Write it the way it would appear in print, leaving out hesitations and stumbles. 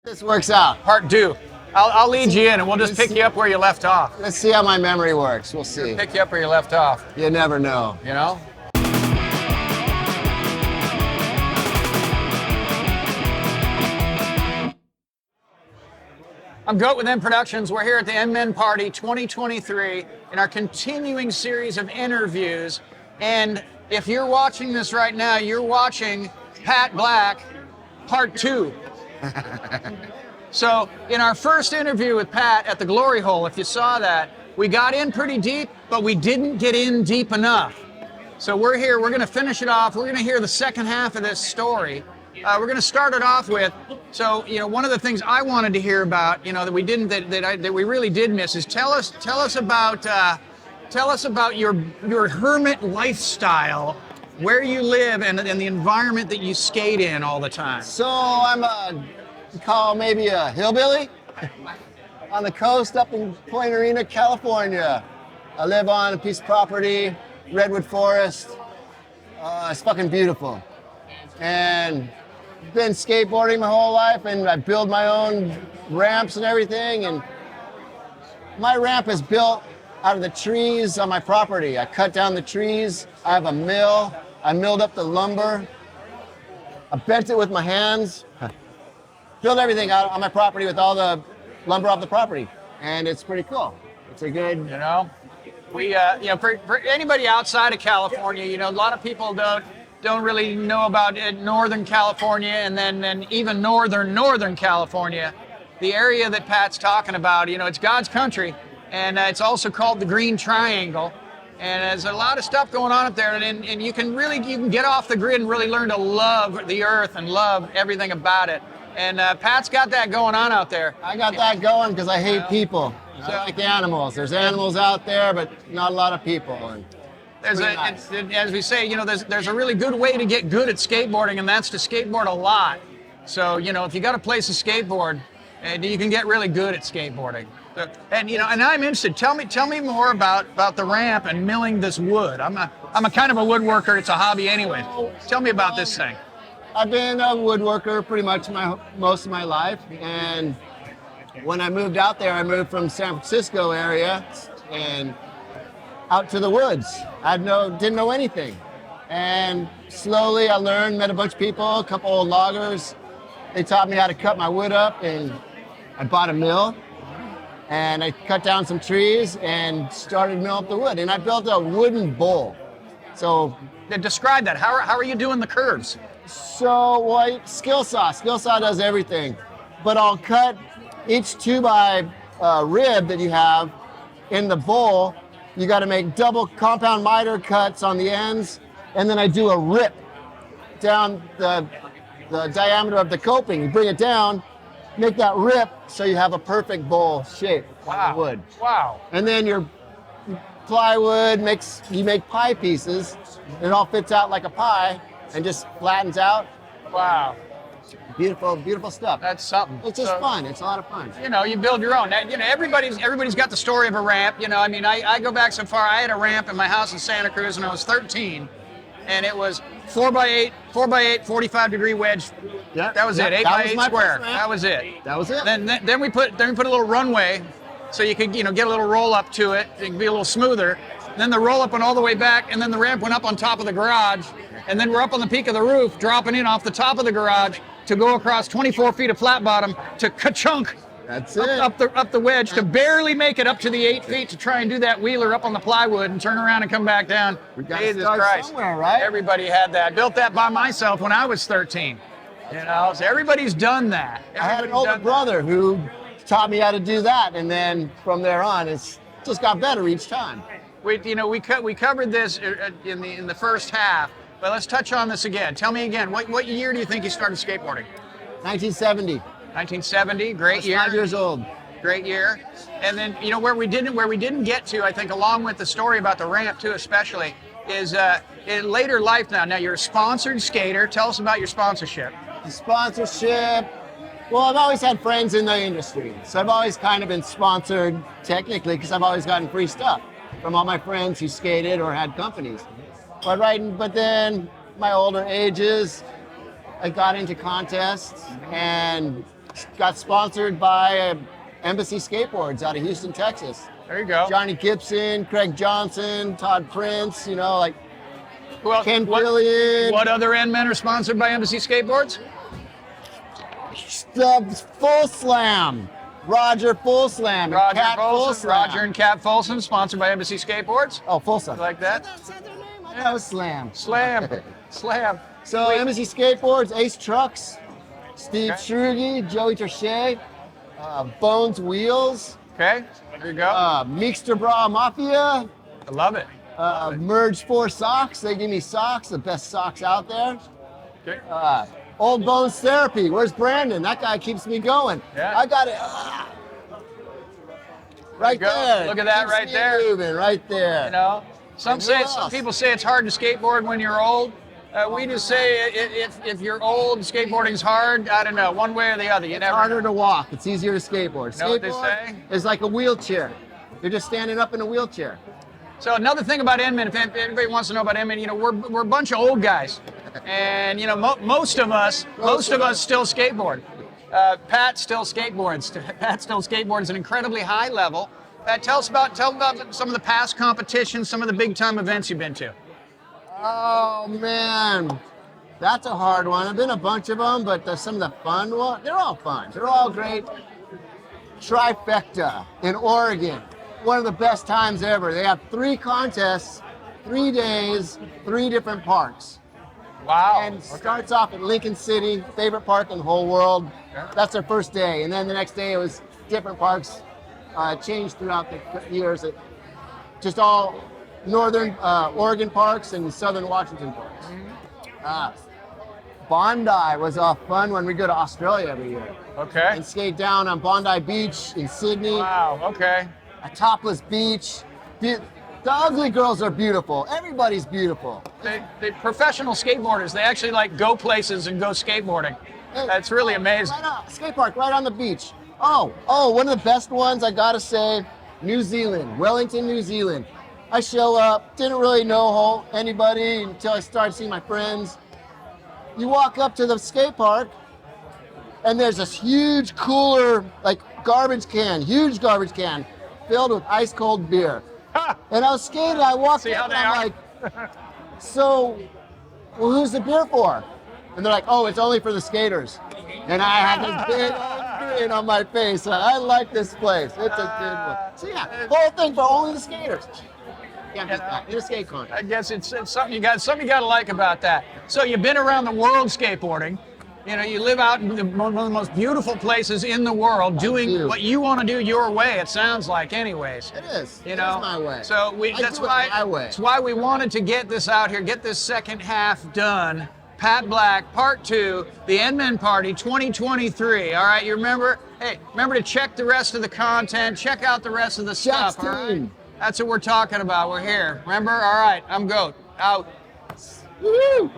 This works out. Part 2. I'll lead you in and we'll just pick you up where you left off. Let's see how my memory works. We'll see. Pick you up where you left off. You never know. You know? I'm Goat with M Productions. We're here at the M-Men Party 2023 in our continuing series of interviews. And if you're watching this right now, you're watching Pat Black Part 2. So in our first interview with Pat at the Glory Hole, if you saw that, we got in pretty deep, but we didn't get in deep enough. So we're here, we're gonna finish it off. We're gonna hear the second half of this story. We're gonna start it off with, so, one of the things I wanted to hear about, that we didn't, that we really did miss is tell us about your hermit lifestyle, where you live and the environment that you skate in all the time. So I'm maybe a hillbilly on the coast up in Point Arena, California. I live on a piece of property, Redwood Forest. It's fucking beautiful. And been skateboarding my whole life, and I build my own ramps and everything. And my ramp is built out of the trees on my property. I cut down the trees. I have a mill. I milled up the lumber. I bent it with my hands. Build everything out on my property with all the lumber off the property, and it's pretty cool. It's a good, We, for anybody outside of California, a lot of people don't really know about Northern California, and then even Northern California, the area that Pat's talking about. It's God's country, and it's also called the Green Triangle. And there's a lot of stuff going on up there, and you can get off the grid and really learn to love the earth and love everything about it. And Pat's got that going on out there. I got that going because I hate people. I like animals. There's animals out there, but not a lot of people. And as we say, there's a really good way to get good at skateboarding, and that's to skateboard a lot. So, if you got a place to skateboard, you can get really good at skateboarding. And I'm interested. Tell me more about the ramp and milling this wood. I'm a kind of a woodworker. It's a hobby anyway. Tell me about this thing. I've been a woodworker pretty much most of my life, and when I moved out there, I moved from San Francisco area and out to the woods. Didn't know anything, and slowly I learned, met a bunch of people, a couple old loggers. They taught me how to cut my wood up, and I bought a mill, and I cut down some trees and started milling up the wood, and I built a wooden bowl. So describe that. How are you doing the curves? So, skill saw does everything, but I'll cut each 2x rib that you have in the bowl. You got to make double compound miter cuts on the ends, and then I do a rip down the diameter of the coping. You bring it down, make that rip so you have a perfect bowl shape on the wood. Wow. And then your plywood you make pie pieces. It all fits out like a pie and just flattens out. Wow. Beautiful, beautiful stuff. That's something. It's just fun. It's a lot of fun. You build your own. Everybody's got the story of a ramp. I go back so far. I had a ramp in my house in Santa Cruz when I was 13, and it was 4x8, 45-degree wedge. Yeah. That was it. 8x8 square. That was it. That was it. Then we put a little runway, so you could get a little roll up to it. It could be a little smoother. Then the roll up went all the way back, and then the ramp went up on top of the garage, and then we're up on the peak of the roof, dropping in off the top of the garage to go across 24 feet of flat bottom to ka-chunk. That's it. Up the wedge to barely make it up to the 8 feet to try and do that wheeler up on the plywood and turn around and come back down. We got to start somewhere, right? Everybody had that. I built that by myself when I was 13. So everybody's done that. I had an older brother who taught me how to do that, and then from there on, it's just got better each time. We covered this in the first half, but let's touch on this again. Tell me again, what year do you think you started skateboarding? 1970. 1970, great year. 5 years old. Great year. And then where we didn't get to, I think, along with the story about the ramp too, especially, is in later life now. Now you're a sponsored skater. Tell us about your sponsorship. The sponsorship. Well, I've always had friends in the industry, so I've always kind of been sponsored technically because I've always gotten free stuff from all my friends who skated or had companies. But then my older ages, I got into contests and got sponsored by Embassy Skateboards out of Houston, Texas. There you go. Johnny Gibson, Craig Johnson, Todd Prince, you know, like Who else? Ken Killian. What other end men are sponsored by Embassy Skateboards? Full Slam. Roger Full Slam. and Roger Cat Full Folsom, Slam. Roger and Cat Folsom, sponsored by Embassy Skateboards. Oh, Full Slam. You like that? That was Slam. Slam. Slam. So Embassy Skateboards, Ace Trucks, Steve Okay. Schrugi, Joey Terche, Bones Wheels, Okay, there you go. Meekster Bra Mafia, I love it. Merge 4 Socks. They give me socks, the best socks out there. Okay. Old Bones Therapy. Where's Brandon? That guy keeps me going. Yeah. I got it. Right go. there. Look at that Keeps right me there. Moving right there. You know, some And who else? people say it's hard to skateboard when you're old. We just say if you're old, skateboarding's hard. I don't know, one way or the other. You It's never harder know. to walk. It's easier to skateboard. Know what they Skateboard say? is like a wheelchair. You're just standing up in a wheelchair. So another thing about Inman, if anybody wants to know about Inman, you know, we're a bunch of old guys, and you know, most of us still skateboard. Pat still skateboards. Pat still skateboards at an incredibly high level. Tell about some of the past competitions, some of the big time events you've been to. Oh man, that's a hard one. I've been a bunch of them, but there's some of the fun ones. They're all fun. They're all great. Trifecta in Oregon, one of the best times ever. They have 3 contests, 3 days, 3 different parks. Wow. And starts off at Lincoln City, favorite park in the whole world. That's their first day, and then the next day it was different parks, changed throughout the years. Just all northern Oregon parks and southern Washington parks. Bondi was a fun one. We go to Australia every year Okay. and skate down on Bondi Beach in Sydney, Wow. Okay. a topless beach. The ugly girls are beautiful. Everybody's beautiful. The professional skateboarders, they actually like go places and go skateboarding. That's really amazing. Right on, skate park right on the beach. Oh, one of the best ones I gotta say, New Zealand, Wellington, New Zealand. I show up, didn't really know anybody until I started seeing my friends. You walk up to the skate park, and there's this huge cooler, like huge garbage can, filled with ice cold beer. And I was skating, I walked See how up and they I'm are? like, so, well, who's the beer for? And they're like, oh, it's only for the skaters. And I had this big old grin on my face. I like this place. It's a good one. So yeah, whole thing for only the skaters. Can't beat that. In a skate contest. I guess it's something you got to like about that. So you've been around the world skateboarding. You know, you live out in one of the most beautiful places in the world, doing do. what you want to do your way. It sounds like, anyways. It is. You It know, is my way. So I that's do it why my way. That's why we wanted to get this out here, get this second half done. Pat Black, Part 2, the Endman Party 2023. All right, you remember? Hey, remember to check the rest of the content, check out the rest of the Jack's stuff. All right? team. That's what we're talking about. We're here. Remember? All right, I'm GOAT. Out. Woo!